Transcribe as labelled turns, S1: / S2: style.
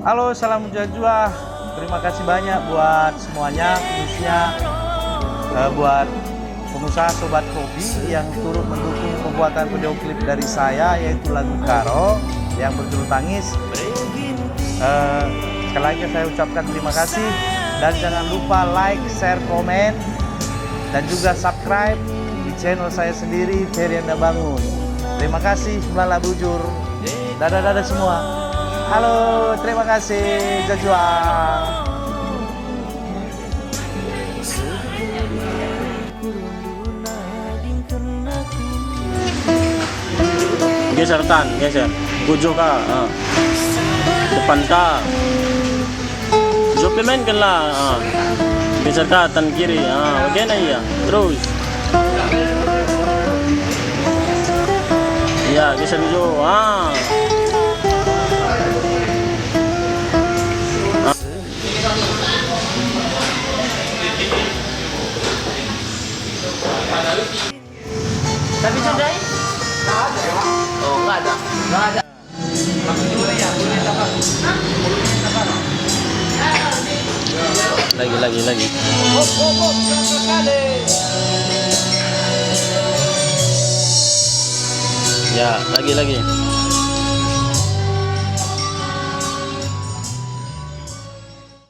S1: Halo, salam Jajua. Terima kasih banyak buat semuanya, khususnya buat pengusaha Sobat Hobi yang turut mendukung pembuatan video klip dari saya, yaitu lagu Karo yang berjudul Tangis. Sekali lagi saya ucapkan terima kasih, dan jangan lupa like, share, komen, dan juga subscribe di channel saya sendiri, Ferianda Bangun. Terima kasih, Lala Bujur. Dadah-dadah semua. Halo, terima kasih, Jajua.
S2: Geser tan, geser. Gujo ka. Depan ka. Suplemen kan lah. Geser kanan kiri. Ah, bagian iya. Terus. Iya, geser hijau. Ah.
S3: Tapi sudah ini? Oh, nggak ada. Nggak ada.
S2: Lagi. Ya, lagi.